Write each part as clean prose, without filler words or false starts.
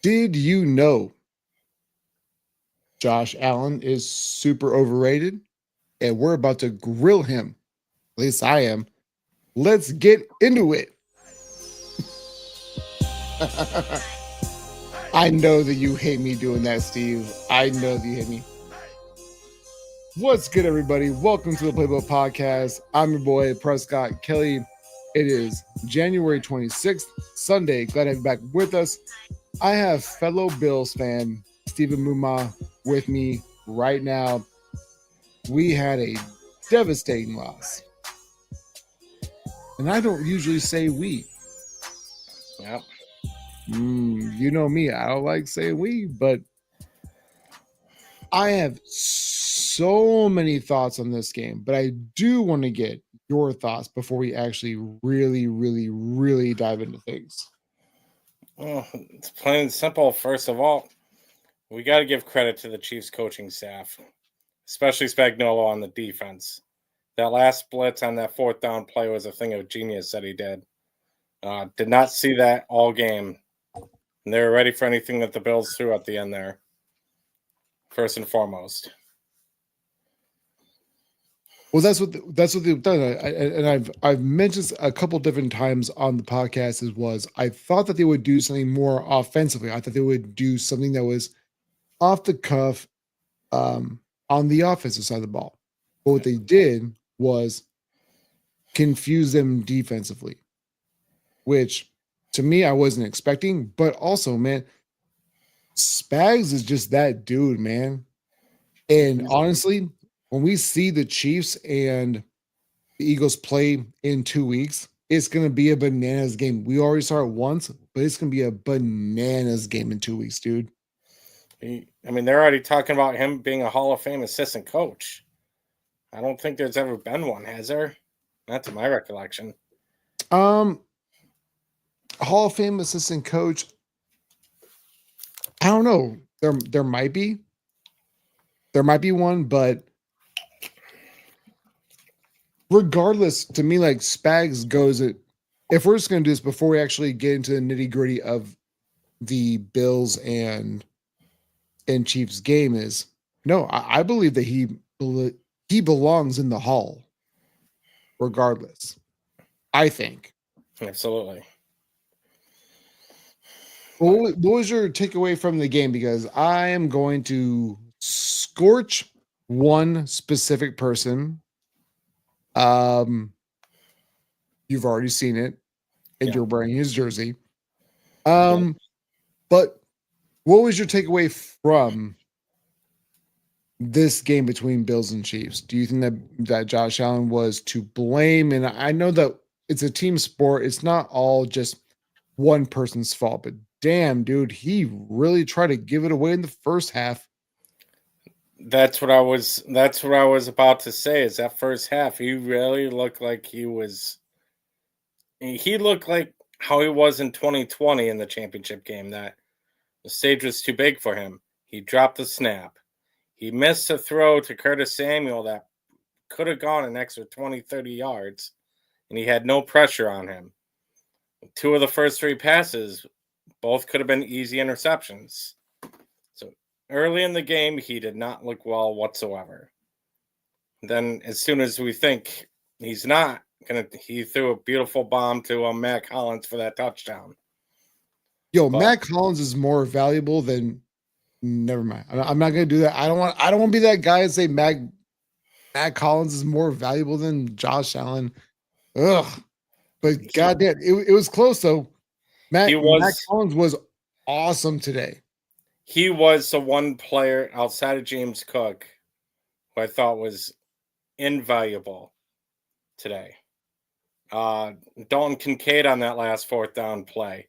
Did you know Josh Allen is super overrated? And we're about to grill him. At least I am. Let's get into it. I know that you hate me doing that, Steve. I know that you hate me. What's good, everybody? Welcome to the Playbook Podcast. I'm your boy, Prescott Kelly. It is January 26th, Sunday. Glad to have you back with us. I have fellow Bills fan Stephen Muma with me right now. We had a devastating loss. And I don't usually say we. Yep. You know me, I don't like saying we, but I have so many thoughts on this game, but I do want to get your thoughts before we actually really dive into things. Well, it's plain and simple. First of all, we got to give credit to the Chiefs coaching staff, especially Spagnuolo on the defense. That last blitz on that fourth down play was a thing of genius that he did. Did not see that all game. And they were ready for anything that the Bills threw at the end there. First and foremost. Well, that's what they've done, and I've mentioned a couple different times on the podcast. I thought that they would do something more offensively. I thought they would do something that was off the cuff, on the offensive side of the ball. But what they did was confuse them defensively, which to me I wasn't expecting. But also, man, Spags is just that dude, man. And honestly, when we see the Chiefs and the Eagles play in 2 weeks, it's going to be a bananas game. We already saw it once, but it's going to be a bananas game in 2 weeks, dude. I mean, they're already talking about him being a Hall of Fame assistant coach. I don't think there's ever been one, has there? Not to my recollection. Hall of Fame assistant coach. I don't know. There might be. There might be one, but regardless, to me, like Spags goes it. If we're just going to do this before we actually get into the nitty gritty of the Bills and Chiefs game, is no. I believe that he belongs in the Hall. Regardless, I think Absolutely. What was your takeaway from the game? Because I am going to scorch one specific person. You've already seen it, and you're wearing his jersey. But what was your takeaway from this game between Bills and Chiefs? Do you think that Josh Allen was to blame? And I know that it's a team sport. It's not all just one person's fault, but damn, dude, he really tried to give it away in the first half. That's what I was about to say. Is that first half, he really looked like he looked like how he was in 2020 in the championship game, that the stage was too big for him. He dropped the snap. He missed a throw to Curtis Samuel that could have gone an extra 20, 30 yards, and he had no pressure on him. Two of the first three passes, both could have been easy interceptions. So early in the game, he did not look well whatsoever. Then as soon as we think he's not going to, he threw a beautiful bomb to Matt Collins for that touchdown. Matt Collins is more valuable than, never mind. I'm not going to do that. I don't want to be that guy and say Matt Collins is more valuable than Josh Allen. Ugh. But goddamn, it was close though. Matt Collins was awesome today. He was the one player outside of James Cook who I thought was invaluable today. Dalton Kincaid on that last fourth down play.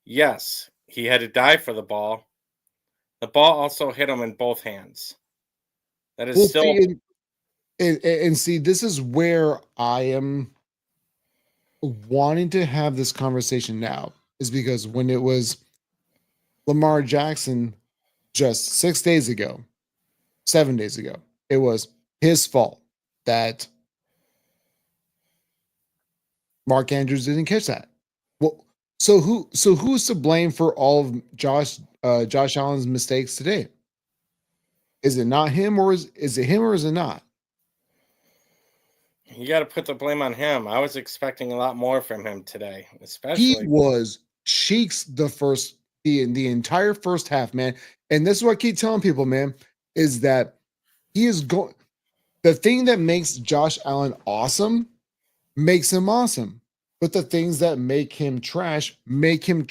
Yes, he had to dive for the ball. The ball also hit him in both hands. That is still. See, this is where I am wanting to have this conversation now, is because when it was Lamar Jackson just 7 days ago, it was his fault that Mark Andrews didn't catch that. Well, So who's to blame for all of Josh Allen's mistakes today? Is it not him, or is it him, or is it not? You got to put the blame on him. I was expecting a lot more from him today, He especially. was cheeks the entire first half, man. And this is what I keep telling people, man, is that he is going. The thing that makes Josh Allen awesome makes him awesome, but the things that make him trash make him.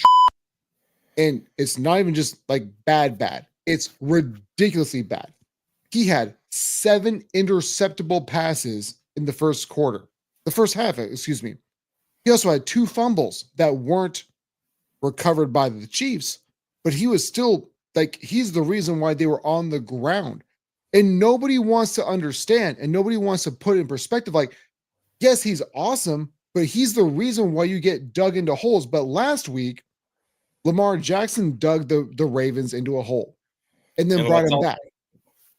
And it's not even just like bad. It's ridiculously bad. He had 7 interceptable passes in the first quarter, the first half, excuse me. He also had 2 fumbles that weren't recovered by the Chiefs, but he was still like, he's the reason why they were on the ground. And nobody wants to understand and nobody wants to put it in perspective. Like, yes, he's awesome, but he's the reason why you get dug into holes. But last week, Lamar Jackson dug the Ravens into a hole and then And brought what's him also, back.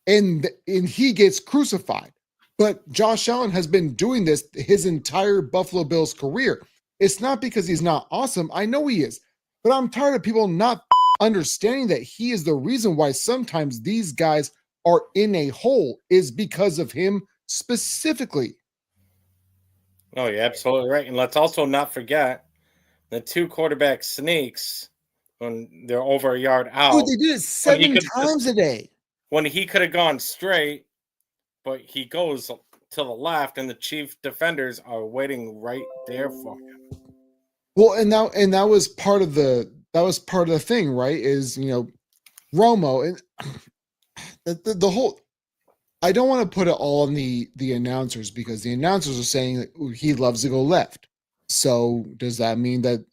And he gets crucified. But Josh Allen has been doing this his entire Buffalo Bills career. It's not because he's not awesome. I know he is. But I'm tired of people not understanding that he is the reason why sometimes these guys are in a hole is because of him specifically. oh, you're absolutely right. And let's also not forget the 2 quarterback sneaks when they're over a yard Dude, out. they did it When he 7 could times a day. when he could have gone straight, but he goes to the left, and the Chief defenders are waiting right there for him. Well, and that was part of the thing, right? Is Romo and the whole. I don't want to put it all on the announcers because the announcers are saying that he loves to go left. So does that mean that?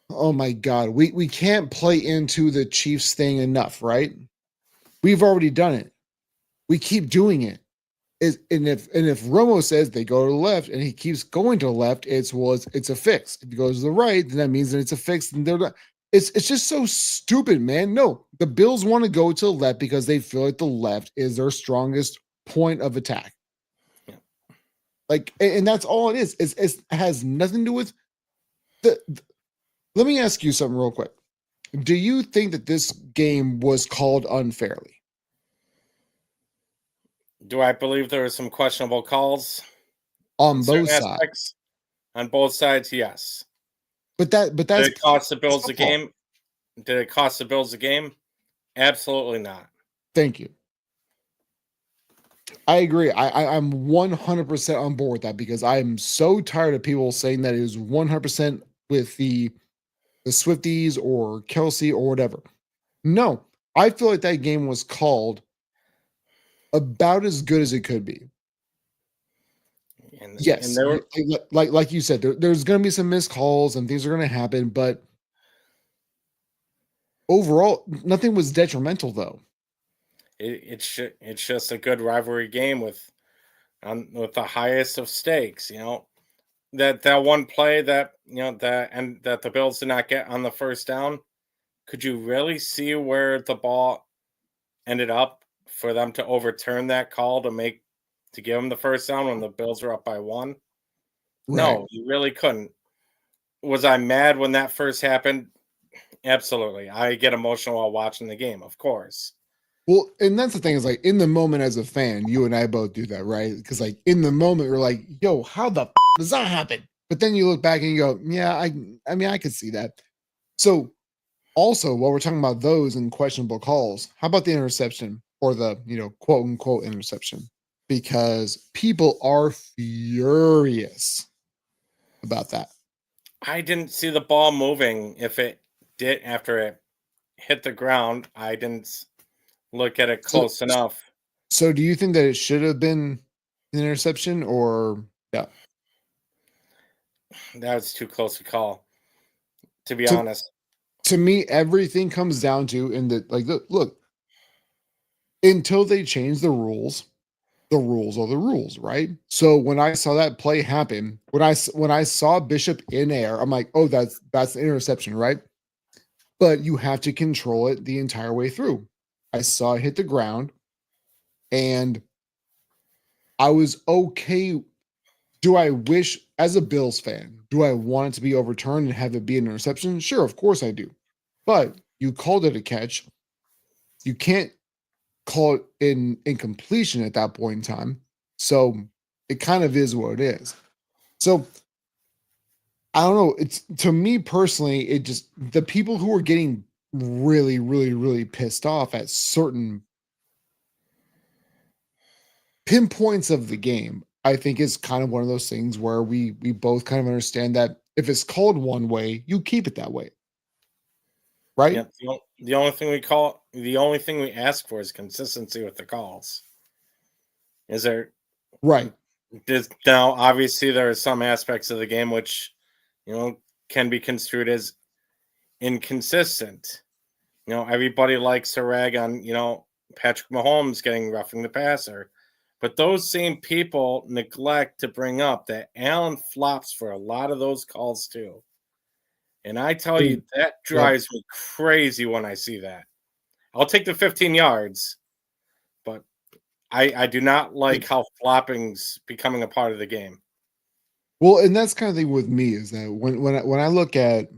Oh my God, we can't play into the Chiefs thing enough, right? We've already done it. We keep doing it. And if Romo says they go to the left and he keeps going to the left, it's a fix. If he goes to the right, then that means that it's a fix. And they're not. It's just so stupid, man. No, the Bills want to go to the left because they feel like the left is their strongest point of attack. Yeah. Like, and that's all it is. It has nothing to do with the. Let me ask you something real quick. Do you think that this game was called unfairly? Do I believe there were some questionable calls On in both certain sides. aspects? On both sides, yes. But Did that's it cost the Bills the football. game? Did it cost the Bills the game? Absolutely not. Thank you. I agree. I'm 100% on board with that because I am so tired of people saying that it was 100% with the Swifties or Kelsey or whatever. No, I feel like that game was called about as good as it could be. And Yes, there were, like you said, there's going to be some missed calls and things are going to happen, but overall, nothing was detrimental though. it's just a good rivalry game with the highest of stakes. That one play that that the Bills did not get on the first down. Could you really see where the ball ended up for them to overturn that call to give them the first down when the Bills were up by 1? Right. No, you really couldn't. Was I mad when that first happened? Absolutely. I get emotional while watching the game, of course. Well, and that's the thing is like in the moment as a fan, you and I both do that, right? Because like in the moment, we're like, "Yo, how the does that happen?" But then you look back and you go, "Yeah, I mean, I could see that." So, also, while we're talking about those and questionable calls, how about the interception or the quote unquote interception? Because people are furious about that. I didn't see the ball moving. If it did after it hit the ground, I didn't look at it So, close enough. so do you think that it should have been an interception or yeah? That was too close to call, to be To honest. to me, everything comes down to in the like look until they change the rules are the rules, right? So when I saw that play happen, when I saw Bishop in air, I'm like, oh, that's an interception, right? But you have to control it the entire way through. I saw it hit the ground, and I was okay. Do I wish as a Bills fan, do I want it to be overturned and have it be an interception? Sure, of course I do. But you called it a catch. You can't call it in incompletion at that point in time. So it kind of is what it is. So I don't know. It's, to me personally, it just, the people who are getting really, really, really pissed off at certain pinpoints of the game, I think is kind of one of those things where we both kind of understand that if it's called one way, you keep it that way. Right? Yeah, the only thing we ask for is consistency with the calls. Is there Right. now? Obviously, there are some aspects of the game which can be construed as inconsistent. Everybody likes to rag on Patrick Mahomes getting roughing the passer, but those same people neglect to bring up that Allen flops for a lot of those calls too. And I tell you, that Yep. drives me crazy when I see that. I'll take the 15 yards, but I do not like how flopping's becoming a part of the game. Well, and that's kind of the thing with me is that when I look at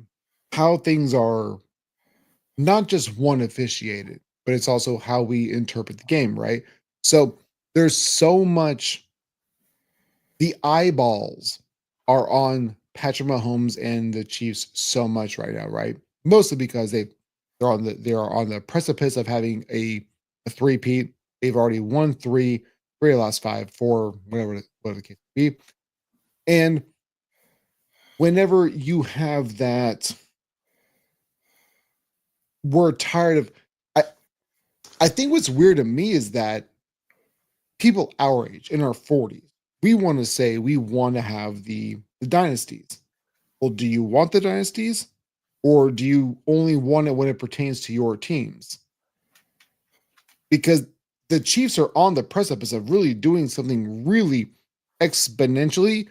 how things are not just one officiated, but it's also how we interpret the game, right? So there's so much, the eyeballs are on Patrick Mahomes and the Chiefs so much right now, right? Mostly because they are on the precipice of having a three-peat. They've already won three of the last five, four, whatever the case may be. And whenever you have that, we're tired of. I think what's weird to me is that people our age, in our 40s, we want to say we want to have the dynasties. Well, do you want the dynasties, or do you only want it when it pertains to your teams? Because the Chiefs are on the precipice of really doing something really exponentially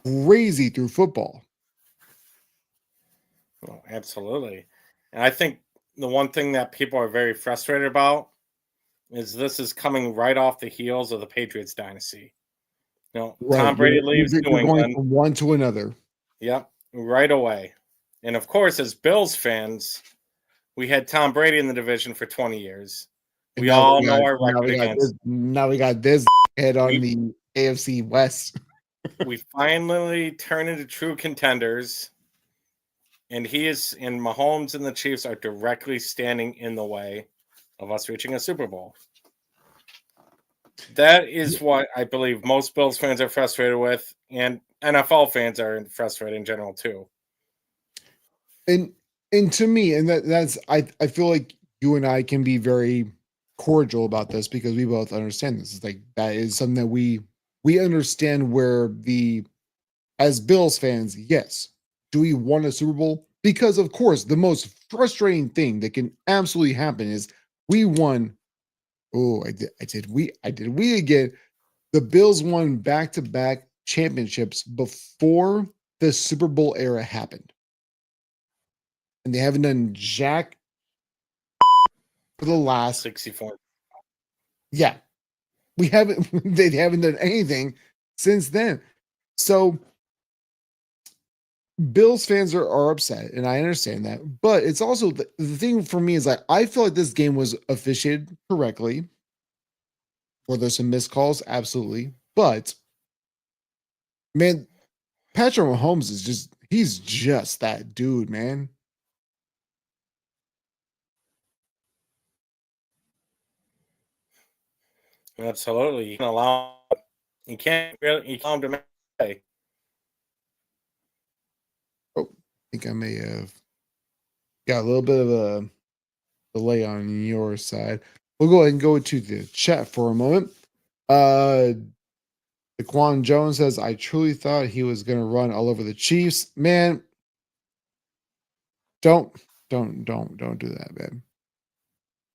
crazy through football. Oh, absolutely. And I think the one thing that people are very frustrated about is this is coming right off the heels of the Patriots dynasty. Right. Tom Brady leaves You're New going England. from one to another. Yep, right away. And of course, as Bills fans, we had Tom Brady in the division for 20 years. And We now all we know got, our now record we got against. this, now we got this head on We- the AFC West. We finally turn into true contenders, and Mahomes and the Chiefs are directly standing in the way of us reaching a Super Bowl. That is what I believe most Bills fans are frustrated with, and NFL fans are frustrated in general too. And to me, and that's I feel like you and I can be very cordial about this because we both understand this. It's like that is something that we understand where the, as Bills fans, yes. Do we want a Super Bowl? Because of course, the most frustrating thing that can absolutely happen is we won. Oh, I did we again. The Bills won back-to-back championships before the Super Bowl era happened. And they haven't done jack for the last 64. Yeah. We haven't they haven't done anything since then. So Bills fans are upset, and I understand that. But it's also the thing for me is like I feel like this game was officiated correctly. Were there some missed calls? Absolutely. But man, Patrick Mahomes is he's just that dude, man. Absolutely. You can't really allow him to play. Oh, I think I may have got a little bit of a delay on your side. We'll go ahead and go to the chat for a moment. Daquan Jones says, I truly thought he was going to run all over the Chiefs. Man, don't do that, man.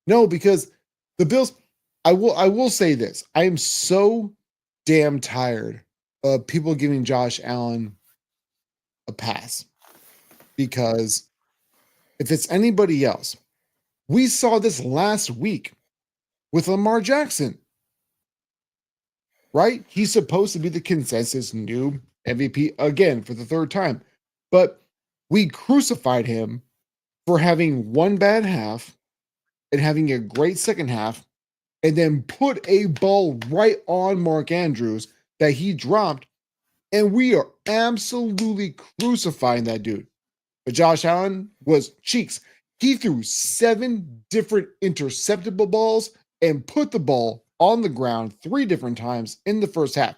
No, because the Bills, I will say this. I am so damn tired of people giving Josh Allen a pass. Because if it's anybody else, we saw this last week with Lamar Jackson. Right? He's supposed to be the consensus new MVP again for the third time. But we crucified him for having one bad half and having a great second half, and then put a ball right on Mark Andrews that he dropped. And we are absolutely crucifying that dude. But Josh Allen was cheeks. He threw 7 different interceptable balls and put the ball on the ground 3 different times in the first half.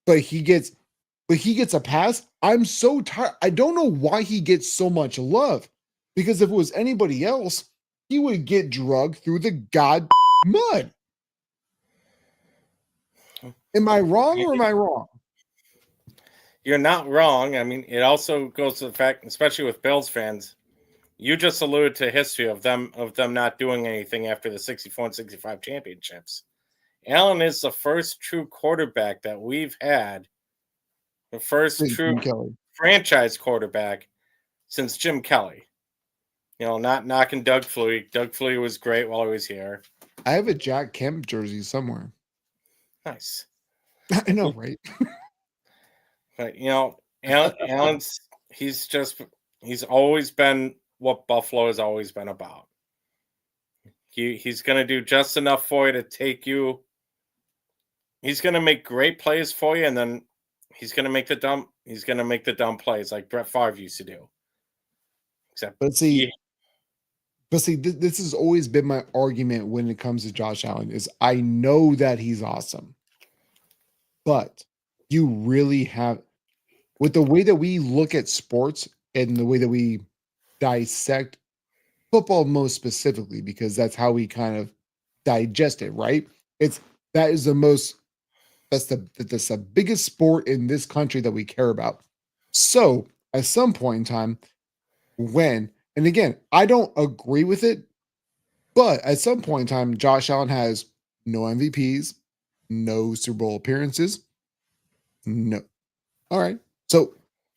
But he gets a pass. I'm so tired. I don't know why he gets so much love. Because if it was anybody else, he would get drugged through the god mud. Am I wrong or am I wrong? You're not wrong. I mean, it also goes to the fact, especially with Bills fans, you just alluded to history of them not doing anything after the 64 and 65 championships. Allen is the first true quarterback that we've had, the first true franchise quarterback since Jim Kelly. You know, not knocking Doug Flutie. Doug Flutie was great while he was here. I have a Jack Kemp jersey somewhere. Nice. I know, right? But, you know, Allen's, he's always been what Buffalo has always been about. He's going to do just enough for you to take you. He's going to make great plays for you, and then he's going to make the dumb plays like Brett Favre used to do. But see, this has always been my argument when it comes to Josh Allen is I know that he's awesome, but you really have, with the way that we look at sports and the way that we dissect football most specifically, because that's how we kind of digest it, right? That's the biggest sport in this country that we care about. So at some point in time, and again, I don't agree with it, but at some point in time, Josh Allen has no MVPs, no Super Bowl appearances. No. All right. So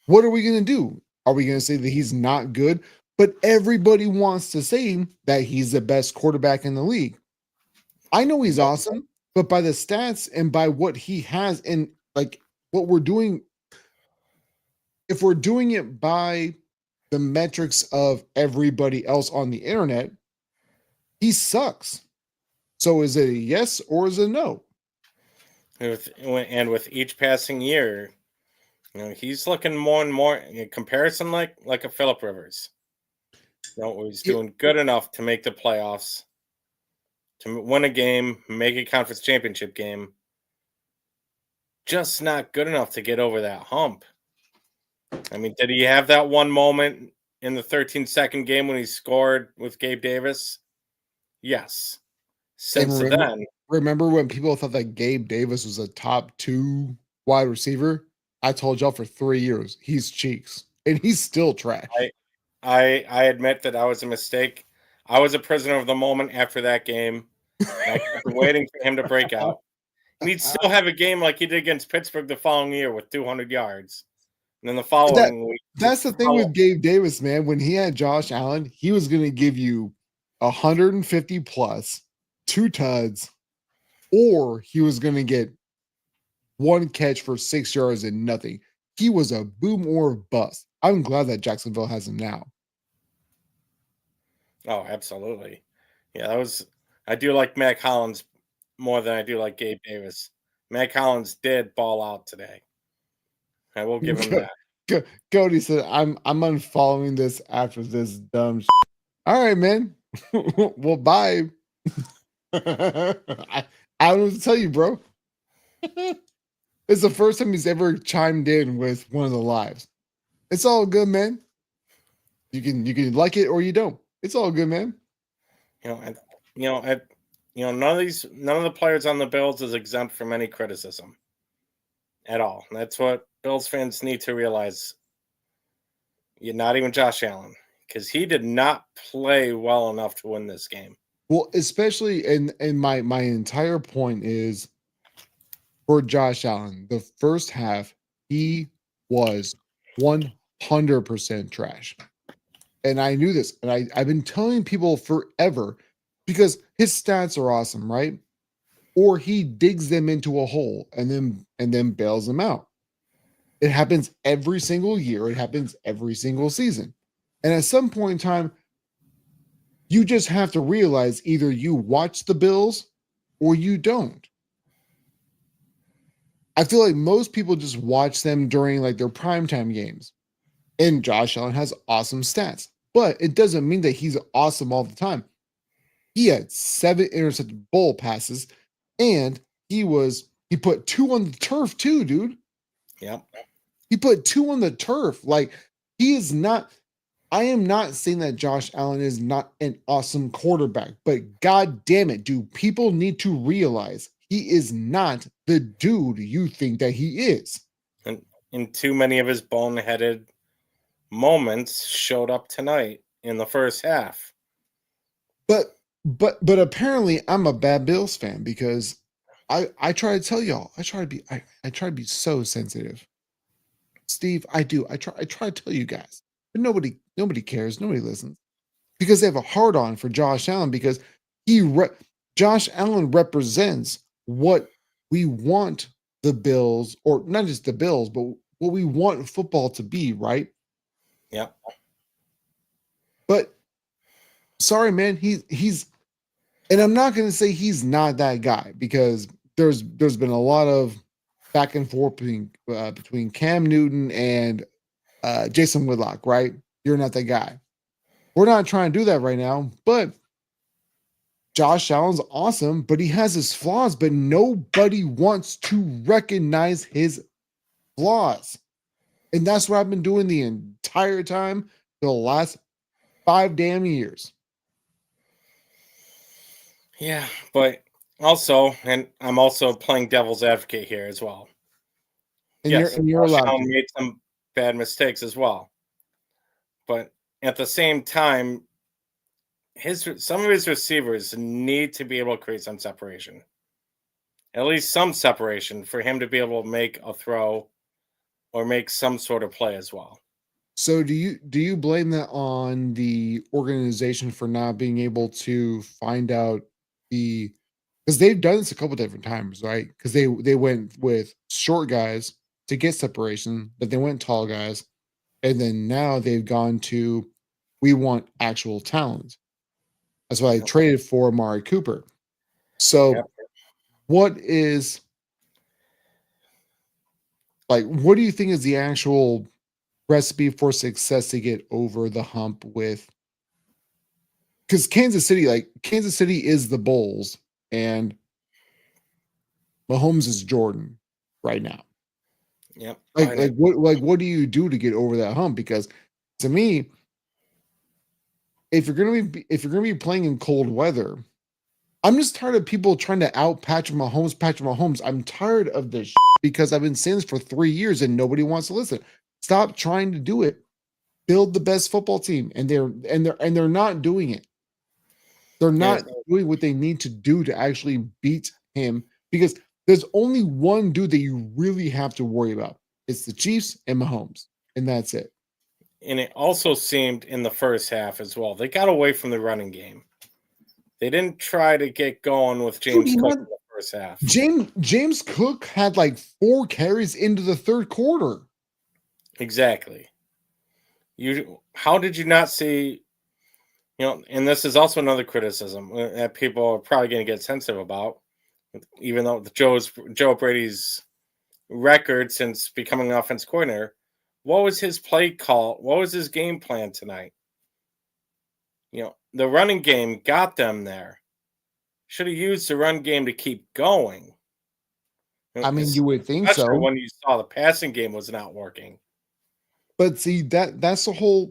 what are we going to do? Are we going to say that he's not good? But everybody wants to say that he's the best quarterback in the league. I know he's awesome, but by the stats and by what he has and like what we're doing, if we're doing it by the metrics of everybody else on the internet, he sucks. So is it a yes or is it a no? And with each passing year, you know, he's looking more and more in comparison like a Phillip Rivers. You know, he's doing good enough to make the playoffs, to win a game, make a conference championship game. Just not good enough to get over that hump. I mean, did he have that one moment in the 13-second game when he scored with Gabe Davis? Yes. Since then. Remember when people thought that Gabe Davis was a top 2 wide receiver? I told y'all for 3 years, he's cheeks. And he's still trash. I admit that I was a mistake. I was a prisoner of the moment after that game. I kept waiting for him to break out. And he'd still have a game like he did against Pittsburgh the following year with 200 yards. And then the following week. That's the thing with Gabe Davis, man. When he had Josh Allen, he was going to give you 150 plus, 2 tuds, or he was going to get 1 catch for 6 yards and nothing. He was a boom or bust. I'm glad that Jacksonville has him now. Oh, absolutely. Yeah, I do like Mac Hollins more than I do like Gabe Davis. Mac Hollins did ball out today. I will give him that. Cody said, I'm unfollowing this after this dumb shit. All right, man. Well, bye. I don't know what to tell you, bro. It's the first time he's ever chimed in with one of the lives. It's all good, man. You can like it or you don't. It's all good, man. None of the players on the Bills is exempt from any criticism at all. That's what Bills fans need to realize. You're not even Josh Allen, because he did not play well enough to win this game. Well, especially in my entire point is for Josh Allen, the first half, he was 100% trash. And I knew this, and I've been telling people forever because his stats are awesome, right? Or he digs them into a hole and then bails them out. It happens every single year. It happens every single season. And at some point in time, you just have to realize either you watch the Bills or you don't. I feel like most people just watch them during like their primetime games. And Josh Allen has awesome stats, but it doesn't mean that he's awesome all the time. He had 7 intercepted bowl passes, and he put 2 on the turf too, dude. Yep. He put 2 on the turf. Like, he is not. I am not saying that Josh Allen is not an awesome quarterback, but god damn it, do people need to realize he is not the dude you think that he is. And too many of his boneheaded moments showed up tonight in the first half. But apparently I'm a bad Bills fan because I try to tell y'all, I try to be so sensitive. Steve, I do. I try to tell you guys. But nobody cares, nobody listens. Because they have a hard on for Josh Allen because Josh Allen represents what we want the Bills, or not just the Bills, but what we want football to be, right? Yeah. But sorry, man, he's and I'm not going to say he's not that guy because there's been a lot of back and forth between Cam Newton and Jason Whitlock, right? You're not that guy. We're not trying to do that right now, but Josh Allen's awesome, but he has his flaws, but nobody wants to recognize his flaws. And that's what I've been doing the entire time for the last 5 damn years. Yeah, but also, and I'm also playing devil's advocate here as well. And yes, you're allowed Allen to. made some bad mistakes as well. But at the same time, some of his receivers need to be able to create some separation. At least some separation for him to be able to make a throw or make some sort of play as well. So do you blame that on the organization for not being able to find out because they've done this a couple different times, right? Because they went with short guys to get separation, but they went tall guys, and then now they've gone to we want actual talent. That's why I traded for Amari Cooper. So what do you think is the actual recipe for success to get over the hump with? Because Kansas City is the Bulls and Mahomes is Jordan right now. Yep. What do you do to get over that hump? Because to me, if you're gonna be playing in cold weather, I'm just tired of people trying to out Patrick Mahomes. I'm tired of this because I've been saying this for 3 years and nobody wants to listen. Stop trying to do it. Build the best football team, and they're not doing it. They're not doing what they need to do to actually beat him because there's only one dude that you really have to worry about. It's the Chiefs and Mahomes, and that's it. And it also seemed in the first half as well, they got away from the running game. They didn't try to get going with James Cook in the first half. James Cook had like 4 carries into the third quarter. Exactly. How did you not see? And this is also another criticism that people are probably going to get sensitive about, even though Joe Brady's record since becoming an offense coordinator. What was his play call? What was his game plan tonight? The running game got them there. Should have used the run game to keep going. I mean, you would think so. When you saw the passing game was not working. But see, that's the whole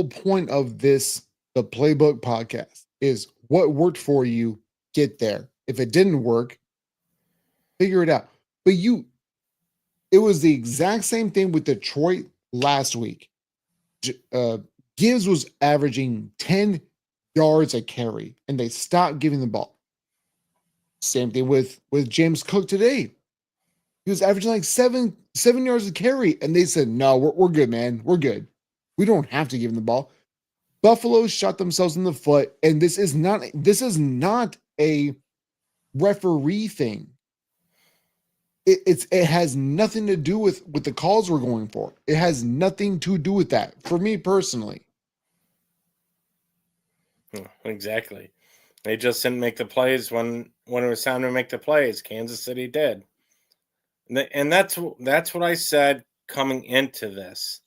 point of the Playbook podcast is what worked for you, get there. If it didn't work, figure it out. But it was the exact same thing with Detroit last week. Gibbs was averaging 10 yards a carry, and they stopped giving the ball. Same thing with James Cook today. He was averaging like 7 yards a carry, and they said, "No, we're good, man. We're good. We don't have to give him the ball." Buffalo shot themselves in the foot, and this is not a referee thing. it has nothing to do with the calls we're going for. It has nothing to do with that for me personally. Exactly. They just didn't make the plays when it was time to make the plays. Kansas City did. And that's what I said coming into this.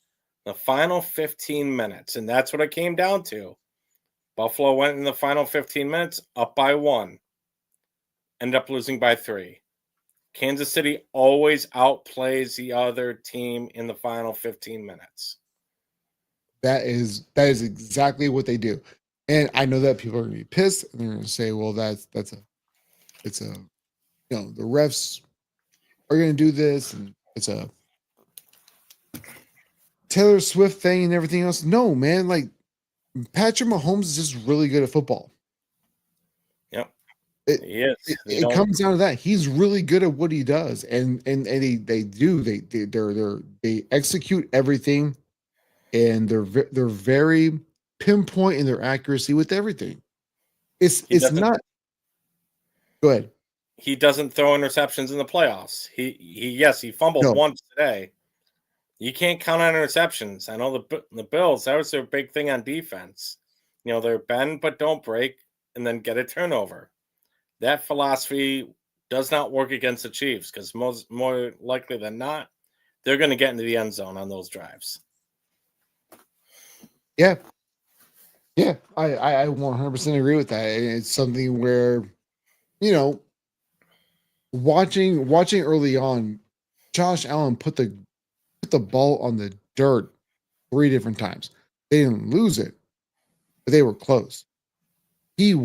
The final 15 minutes, and that's what it came down to. Buffalo went in the final 15 minutes up by 1. Ended up losing by 3. Kansas City always outplays the other team in the final 15 minutes. That is exactly what they do. And I know that people are going to be pissed and they're going to say, well, it's a, the refs are going to do this and it's a Taylor Swift thing and everything else. No, man, like Patrick Mahomes is just really good at football. Yep. It comes down to that. He's really good at what he does. And they execute everything, and they're very pinpoint in their accuracy with everything. It's not. Go ahead. He doesn't throw interceptions in the playoffs. He fumbled once today. You can't count on interceptions. I know the Bills, that was their big thing on defense. They're bend but don't break and then get a turnover. That philosophy does not work against the Chiefs because more likely than not, they're going to get into the end zone on those drives. Yeah. Yeah, I 100% agree with that. It's something where, watching early on, Josh Allen put the ball on the dirt 3 different times. They didn't lose it, but they were close. He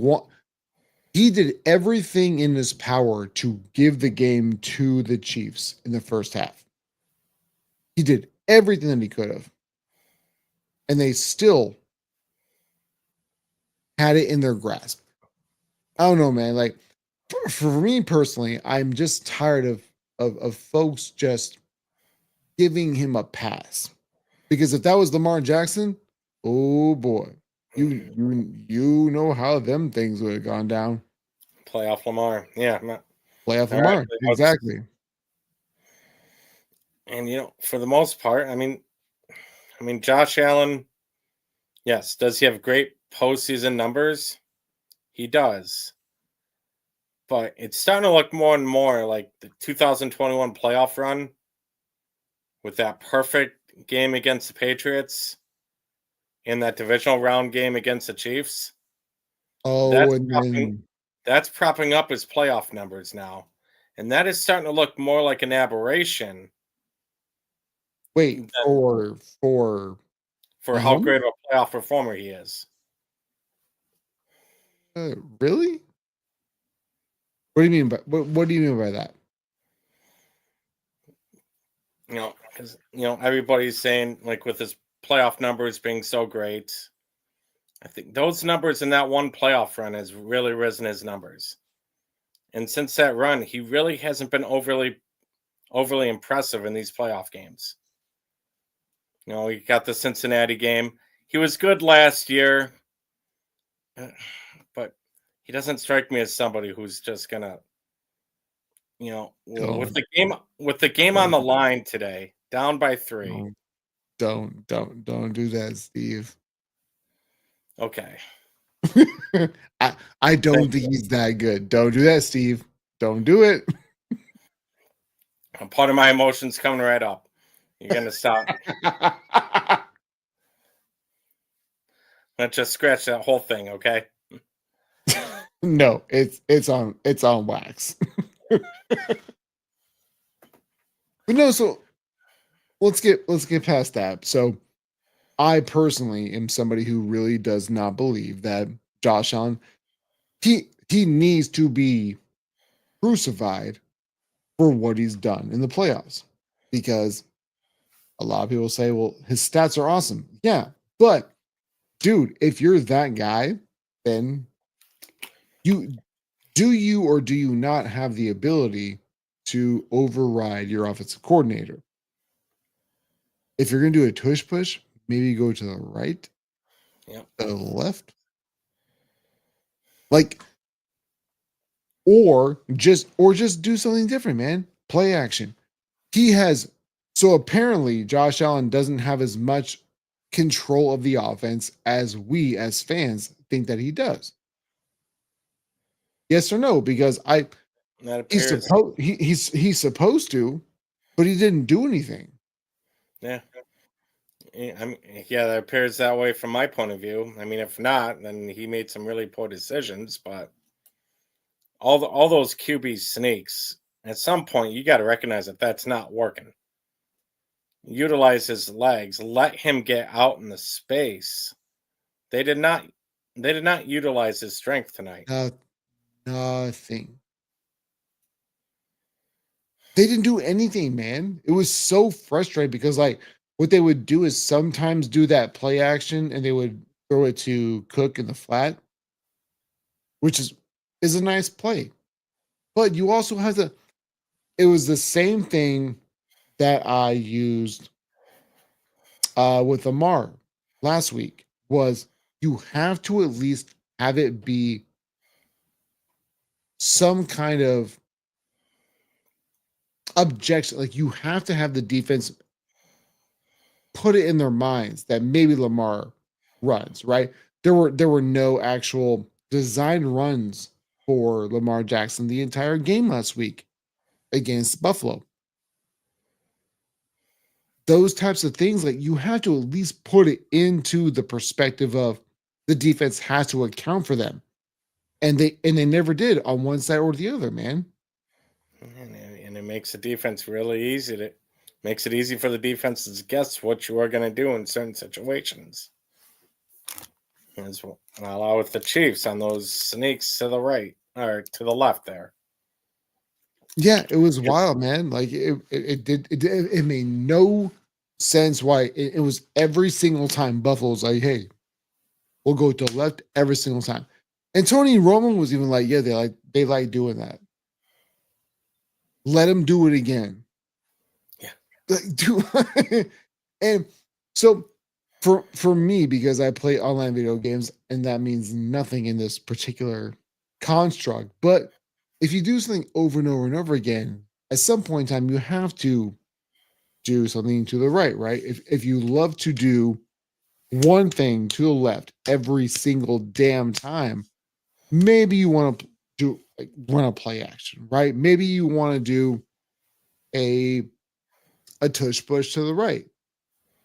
did everything in his power to give the game to the Chiefs in the first half. He did everything that he could have. And they still had it in their grasp. I don't know, man. Like, for me personally, I'm just tired of folks just giving him a pass. Because if that was Lamar Jackson, oh boy, you know how them things would have gone down. Playoff Lamar, yeah. Playoff Lamar, exactly. And for the most part, I mean, Josh Allen, yes, does he have great postseason numbers? He does. But it's starting to look more and more like the 2021 playoff run with that perfect game against the Patriots and that divisional round game against the Chiefs. Oh, that's propping up his playoff numbers now. And that is starting to look more like an aberration. Wait, for how great of a playoff performer he is. Really? What do you mean by what do you mean by that? Because everybody's saying like with his playoff numbers being so great, I think those numbers in that one playoff run has really risen his numbers. And since that run, he really hasn't been overly impressive in these playoff games. He got the Cincinnati game. He was good last year, but he doesn't strike me as somebody who's just gonna, with the game on the line today, down by 3. Don't do that, Steve. Okay. I don't think he's that good. Don't do that, Steve. Don't do it. Part of my emotions coming right up. You're gonna stop. Let's just scratch that whole thing, okay? No, it's on wax. But no, so let's get past that. So I personally am somebody who really does not believe that Josh Allen he needs to be crucified for what he's done in the playoffs, because a lot of people say, well, his stats are awesome. Yeah, but dude, if you're that guy, then do you or do you not have the ability to override your offensive coordinator? If you're going to do a tush push, maybe go to the right, to the left, like, or just do something different, man. play action. He has so apparently Josh Allen doesn't have as much control of the offense as we as fans think that he does. Yes or no? Because That he's appears, supposed he's supposed to, but he didn't do anything. yeah. I mean, yeah, that appears that way from my point of view. I mean, if not, then he made some really poor decisions. But all those QB sneaks, at some point, you got to recognize that that's not working. Utilize his legs. Let him get out in the space. They did not. They did not utilize his strength tonight. Nothing. They didn't do anything, man. It was so frustrating because like what they would do is sometimes do that play action and they would throw it to Cook in the flat, which is a nice play. But you also have to it was the same thing that I used with Amar last week was you have to at least have it be some kind of objection. Like you have to have the defense put it in their minds that maybe Lamar runs, right? There were no actual design runs for Lamar Jackson the entire game last week against Buffalo. Those types of things, like you have to at least put it into the perspective of the defense has to account for them. And they never did on one side or the other, man. And it makes the defense really easy to makes it easy for the defense to guess what you are going to do in certain situations. As well with the Chiefs on those sneaks to the right or to the left there. Yeah, it was wild, man. Like it made no sense why it was every single time Buffalo's like, hey, we'll go to the left every single time. And Tony Romo was even like, yeah, they like doing that. Let him do it again. Yeah. Like, and so for me, because I play online video games, and that means nothing in this particular construct, but if you do something over and over and over again, at some point in time, you have to do something to the right, right? If you love to do one thing to the left every single damn time, maybe you want to run a play action, right? Maybe you want to do a tush push to the right.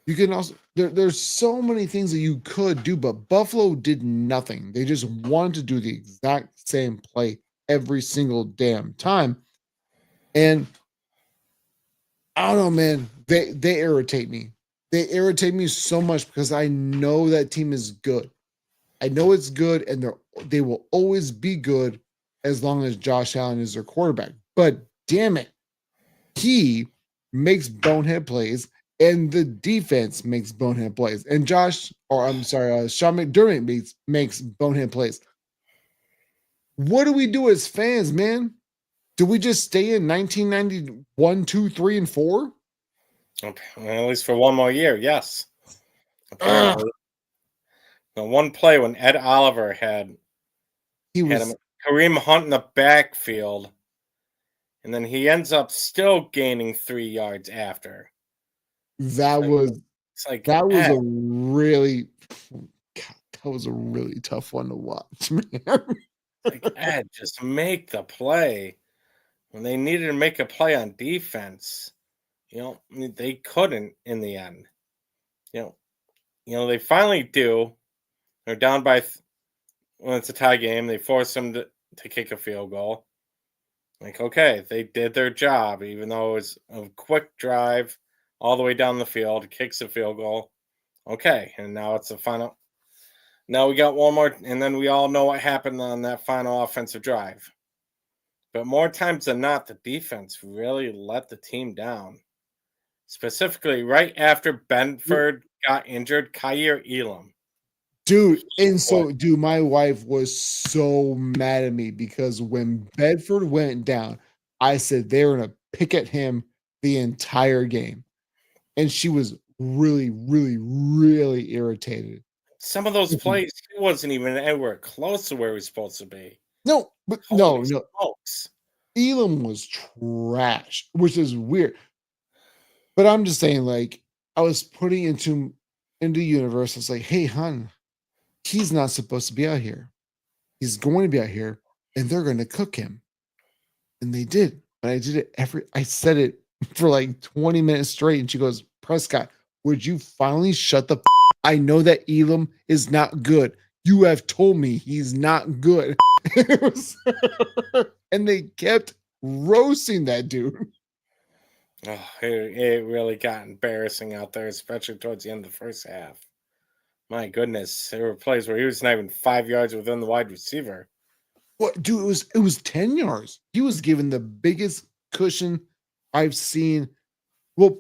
You can also there's so many things that you could do, but Buffalo did nothing. They just wanted to do the exact same play every single damn time. And I don't know, man. They irritate me. They irritate me so much because I know that team is good. I know it's good, and they will always be good as long as Josh Allen is their quarterback. But damn it, he makes bonehead plays, and the defense makes bonehead plays. And Sean McDermott makes bonehead plays. What do we do as fans, man? Do we just stay in 1991, 2, 3, and 4? Okay. Well, at least for one more year, yes. Apparently. Now, one play when Ed Oliver had him, Kareem Hunt in the backfield, and then he ends up still gaining 3 yards after. That was a really tough one to watch, man. Like, Ed, just make the play. When they needed to make a play on defense, they couldn't in the end. They finally do. They're down by when it's a tie game. They force them to kick a field goal. Like, okay, they did their job, even though it was a quick drive all the way down the field, kicks a field goal. Okay, and now it's the final. Now we got one more, and then we all know what happened on that final offensive drive. But more times than not, the defense really let the team down. Specifically, right after Benford got injured, Kaiir Elam. Dude, my wife was so mad at me because when Bedford went down, I said they were going to pick at him the entire game. And she was really, really, really irritated. Some of those plays, he wasn't even anywhere close to where he was supposed to be. No, but Holy smokes. Elam was trash, which is weird. But I'm just saying, like, I was putting into the universe. I was like, hey, hun, he's not supposed to be out here. He's going to be out here, and they're going to cook him. And they did. But I did it I said it for like 20 minutes straight. And she goes, Prescott, would you finally shut the I know that Elam is not good. You have told me he's not good. And they kept roasting that dude. Oh, it really got embarrassing out there, especially towards the end of the first half. My goodness, there were plays where he was not even 5 yards within the wide receiver. What, dude? It was 10 yards. He was given the biggest cushion I've seen. Well,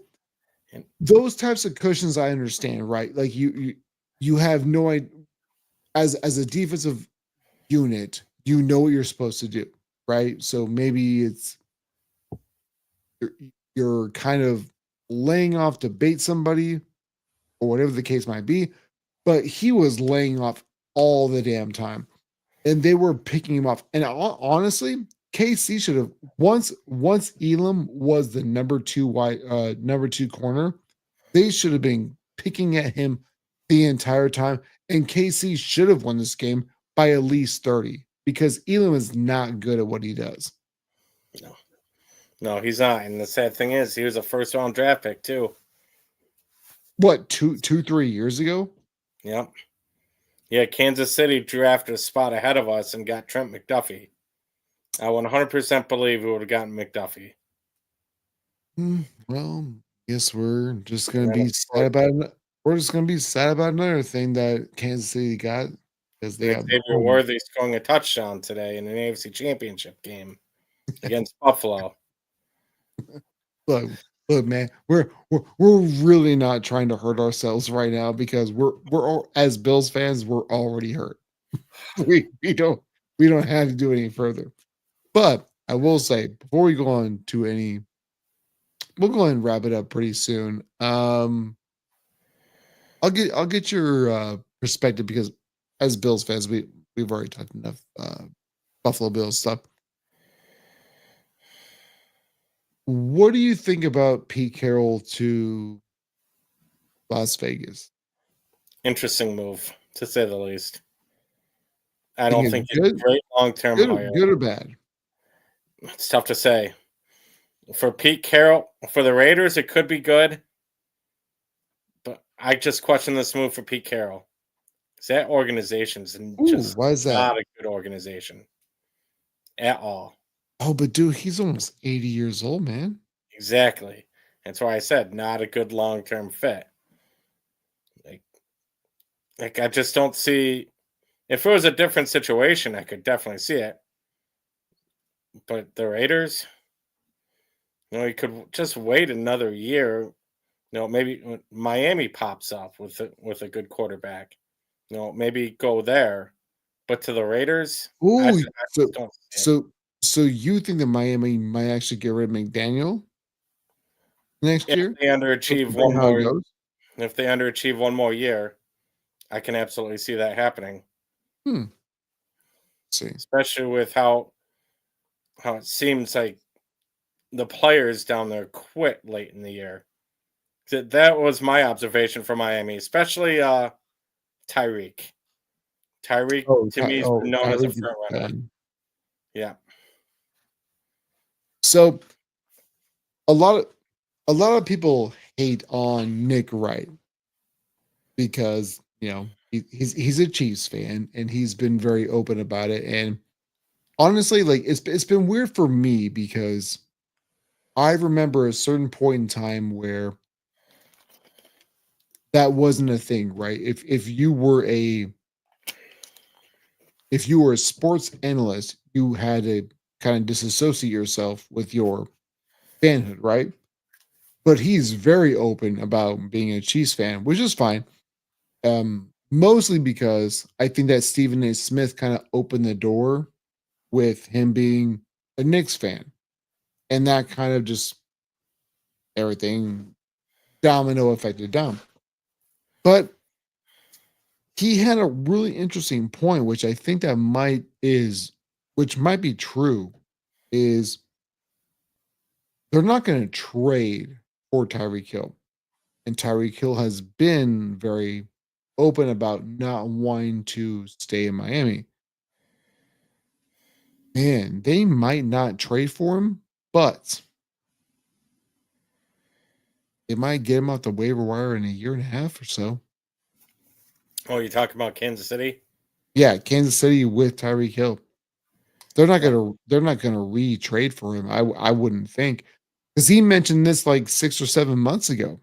And those types of cushions I understand, right? Like you have no idea as a defensive unit, you know what you're supposed to do, right? So maybe you're, you're kind of laying off to bait somebody or whatever the case might be, but he was laying off all the damn time, and they were picking him off. And honestly, KC should have once Elam was the number two corner, they should have been picking at him the entire time. And KC should have won this game by at least 30 because Elam is not good at what he does. no, no, he's not. And the sad thing is, he was a first round draft pick too. What, 3 years ago? Yep. Yeah, Kansas City drafted a spot ahead of us and got Trent McDuffie. I 100% believe we would have gotten McDuffie. Well, guess we're just gonna And then, be of sad course, about it. We're just gonna be sad about another thing that Kansas City got because they got Xavier Mahomes. Worthy scoring a touchdown today in an AFC Championship game against Buffalo. Look, look, man, we're really not trying to hurt ourselves right now because we're all, as Bills fans, we're already hurt. We don't have to do any further. But I will say before we go on to any, we'll go ahead and wrap it up pretty soon. I'll get your perspective because as Bills fans, we've already talked enough Buffalo Bills stuff. What do you think about Pete Carroll to Las Vegas? Interesting move, to say the least. I Think don't it's think he's a great long term hire. good or bad? It's tough to say. For Pete Carroll, for the Raiders, it could be good. But I just question this move for Pete Carroll. That organization's Ooh, just why is that? not a good organization at all. Oh, but dude, he's almost 80 years old, man. Exactly. That's why I said not a good long term fit. Like, like I just don't see. If it was a different situation, I could definitely see it. But the Raiders, you could just wait another year. Maybe when Miami pops up with a good quarterback. Maybe go there. But to the Raiders, Ooh, I so just don't see it. so so you think that Miami might actually get rid of McDaniel next If year? they Just underachieve depending one how it more, goes. if they underachieve one more year, I can absolutely see that happening. Hmm. See. Especially with how it seems like the players down there quit late in the year. That was my observation for Miami, especially Tyreek. Tyreek Oh, to me has been known as a Tyreek is front runner. bad. Yeah. So a lot of people hate on Nick Wright because he's a Chiefs fan and he's been very open about it. And honestly, like it's been weird for me because I remember a certain point in time where that wasn't a thing, right? If you were a sports analyst, you had to kind of disassociate yourself with your fanhood, right? But he's very open about being a Chiefs fan, which is fine. Mostly because I think that Stephen A. Smith kind of opened the door with him being a Knicks fan, and that kind of just everything domino affected down. But he had a really interesting point, which I think which might be true. is they're not going to trade for Tyreek Hill. And Tyreek Hill has been very open about not wanting to stay in Miami. Man, they might not trade for him, but they might get him off the waiver wire in a year and a half or so. Oh, you talking about Kansas City? Yeah, Kansas City with Tyreek Hill. They're not gonna re-trade for him. I wouldn't think. Because he mentioned this like 6 or 7 months ago.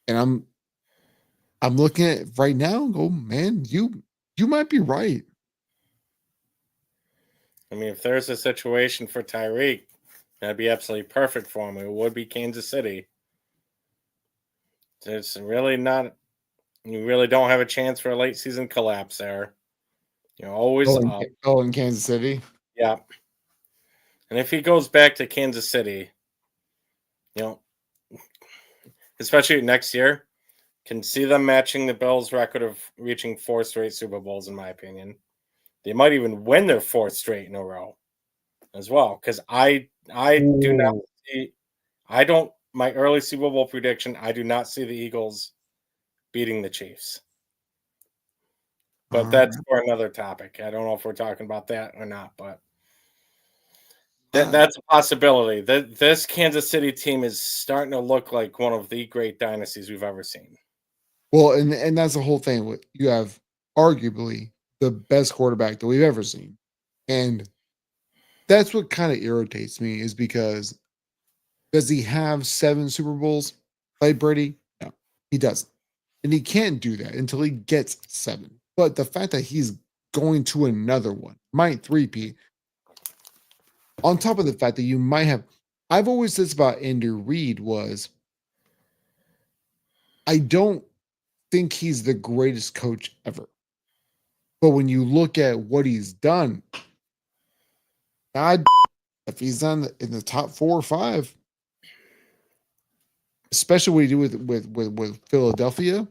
And I'm looking at it right now and go, man, you might be right. I mean, if there's a situation for Tyreek, that'd be absolutely perfect for him. It would be Kansas City. It's really not. You really don't have a chance for a late season collapse there. You're always up. In Kansas City. Yeah. And if he goes back to Kansas City, especially next year, can see them matching the Bills' record of reaching 4 straight Super Bowls, in my opinion. They might even win their 4th straight in a row as well. Because I do not see, my early Super Bowl prediction, I do not see the Eagles beating the Chiefs. But that's for another topic. I don't know if we're talking about that or not, but that's a possibility. This Kansas City team is starting to look like one of the great dynasties we've ever seen. Well, and that's the whole thing. You have arguably the best quarterback that we've ever seen. And that's what kind of irritates me is because does he have 7 Super Bowls like Brady? No, he doesn't. And he can't do that until he gets 7. But the fact that he's going to another one, might three-peat, on top of the fact that you might have, I've always said this about Andy Reid was, I don't think he's the greatest coach ever. But when you look at what he's done, God, if he's done in the top 4 or 5, especially what he do with Philadelphia,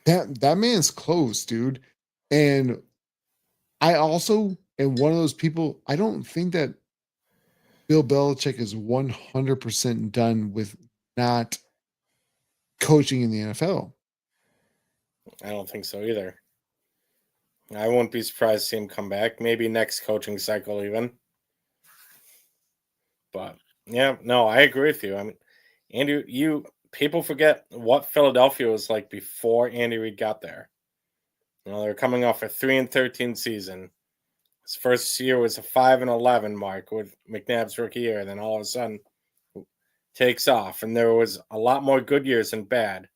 that man's close, dude. And I also am one of those people. I don't think that Bill Belichick is 100% done with not coaching in the NFL. I don't think so either. I wouldn't be surprised to see him come back. Maybe next coaching cycle even. But yeah, no, I agree with you. I mean, Andy, people forget what Philadelphia was like before Andy Reid got there. They're coming off a 3-13 season. His first year was a 5-11 mark with McNabb's rookie year, and then all of a sudden takes off. And there was a lot more good years than bad.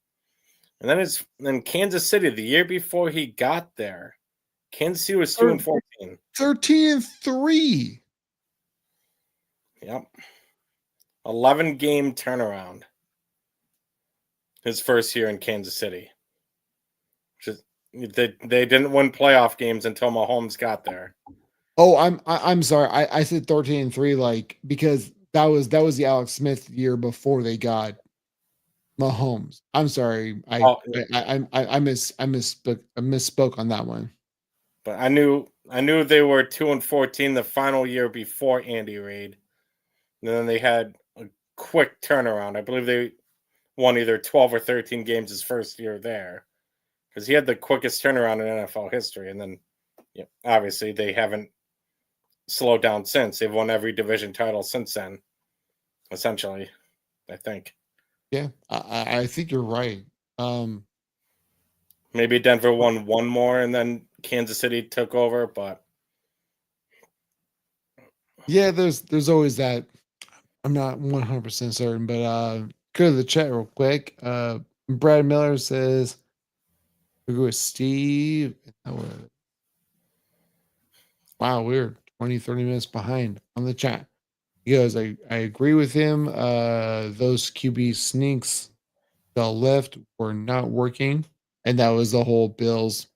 And then Kansas City, the year before he got there, Kansas City was 2-14. 13-3. Yep. 11-game turnaround. His first year in Kansas City. They didn't win playoff games until Mahomes got there. Oh, I'm sorry. I said 13-3, like, because that was the Alex Smith year before they got Mahomes. I'm sorry. I misspoke on that one. But I knew they were 2-14 the final year before Andy Reid. And then they had a quick turnaround. I believe they won either 12 or 13 games his first year there. Because he had the quickest turnaround in NFL history. And then obviously they haven't slowed down since. They've won every division title since then, essentially, I think. Yeah, I think you're right. Maybe Denver won one more and then Kansas City took over, but yeah, there's always that. I'm not 100% certain, but go to the chat real quick. Brad Miller says, we go with Steve. Wow, we're 20, 30 minutes behind on the chat. He goes, I agree with him. Those QB sneaks the left were not working. And that was the whole Bills.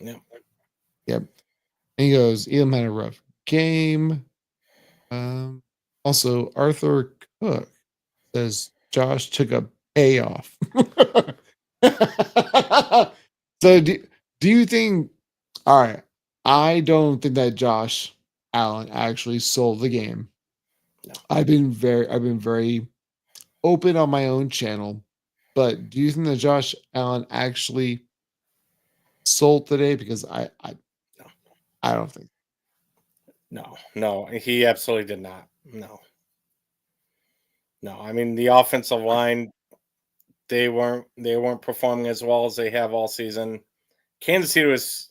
Yep. And he goes, Elam had a rough game. Also, Arthur Cook says Josh took a payoff. So do you think, all right, I don't think that Josh Allen actually sold the game. No. I've been very open on my own channel, but do you think that Josh Allen actually sold today? Because No. I don't think. No, he absolutely did not. No. I mean, the offensive line, they weren't performing as well as they have all season. Kansas City was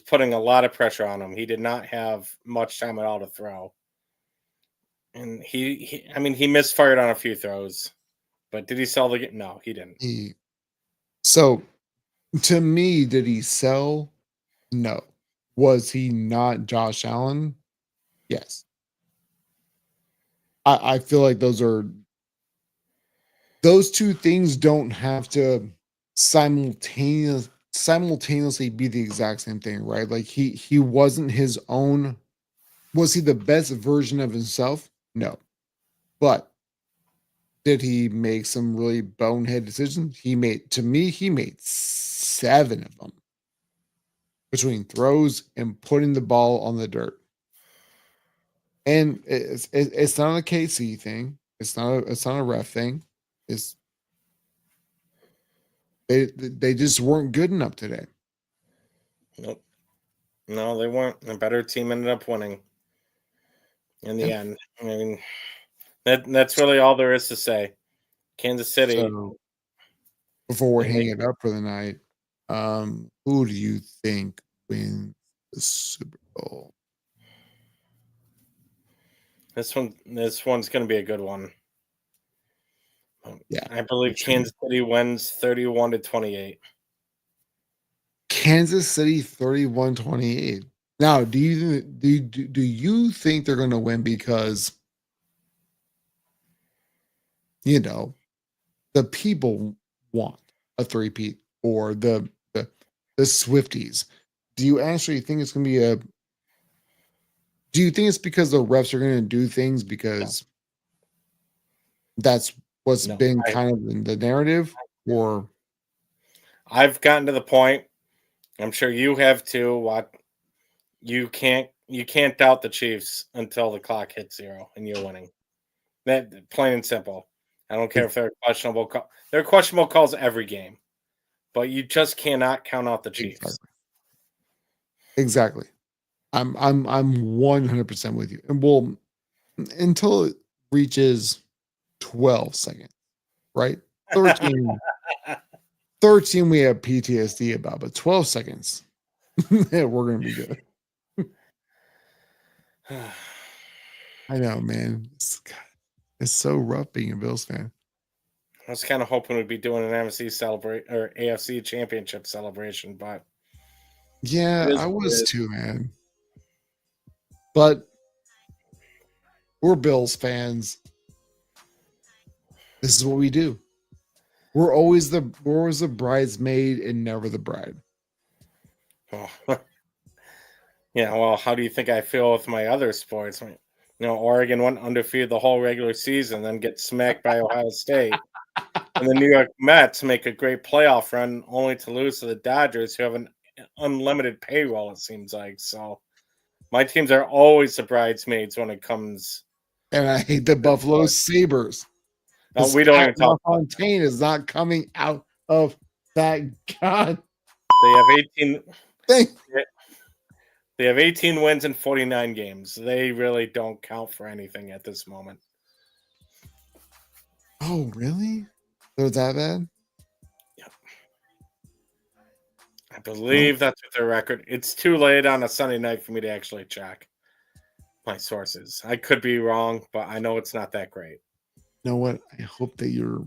putting a lot of pressure on him. He did not have much time at all to throw. And he misfired on a few throws. But did he sell the game? No, he didn't. So to me, did he sell? No. Was he not Josh Allen? Yes. I feel like those two things don't have to simultaneously be the exact same thing, right? Like he wasn't his own. Was he the best version of himself? No. But did he make some really bonehead decisions? He made 7 of them between throws and putting the ball on the dirt. And it's not a KC thing. It's not a ref thing. It's they just weren't good enough today. Nope. No, they weren't. The better team ended up winning in the end. I mean, that's really all there is to say. Kansas City. So before we hang it up for the night, who do you think wins the Super Bowl? This one's going to be a good one. Yeah, I believe Kansas City wins 31-28. Kansas City 31-28. Now, do you think they're going to win because the people want a three-peat, or the Swifties? Do you actually think it's going to be do you think it's because the refs are going to do things because that's what's been kind of in the narrative? Or I've gotten to the point, I'm sure you have too, you can't doubt the Chiefs until the clock hits 0 and you're winning. That plain and simple. I don't care if they're questionable. There are questionable calls every game, but you just cannot count out the Chiefs. Exactly. I'm 100% with you. And we'll until it reaches 12 seconds, right? 13 we have PTSD about, but 12 seconds we're going to be good. I know, man. It's so rough being a Bills fan. I was kind of hoping we'd be doing an AFC championship celebration, but yeah, I was too, man. But we're Bills fans. This is what we do. We're always the bridesmaid and never the bride. Oh. Yeah, well, how do you think I feel with my other sports? Oregon went undefeated the whole regular season, then get smacked by Ohio State. And the New York Mets make a great playoff run only to lose to the Dodgers, who have an unlimited payroll, it seems like. So my teams are always the bridesmaids when it comes. And I hate the Buffalo Sabres. No, we don't even talk. Fontaine is not coming out of that god. They have 18. They have 18 wins in 49 games. They really don't count for anything at this moment. Oh, really? So it's that bad? Yep. I believe that's what their record. It's too late on a Sunday night for me to actually check my sources. I could be wrong, but I know it's not that great. You know what? I hope that you're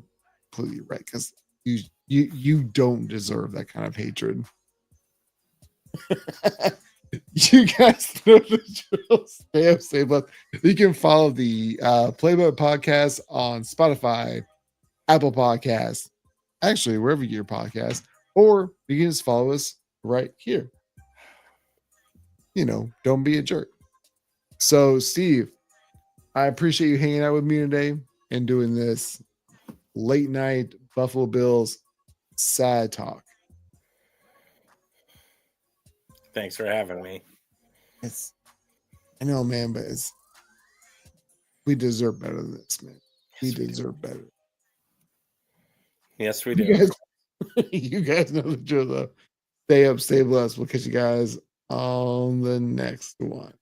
completely right, because you don't deserve that kind of hatred. You guys know the drill. Stay up, stay blessed. You can follow the Playboy Podcast on Spotify, Apple Podcasts, actually wherever you get your podcast, or you can just follow us right here. Don't be a jerk. So, Steve, I appreciate you hanging out with me today and doing this late night Buffalo Bills sad talk. Thanks for having me. know, man, but we deserve better than this, man. We Yes, we do. deserve better. Yes, we You do. guys, you guys know the drill, though. Stay up, stay blessed. We'll catch you guys on the next one.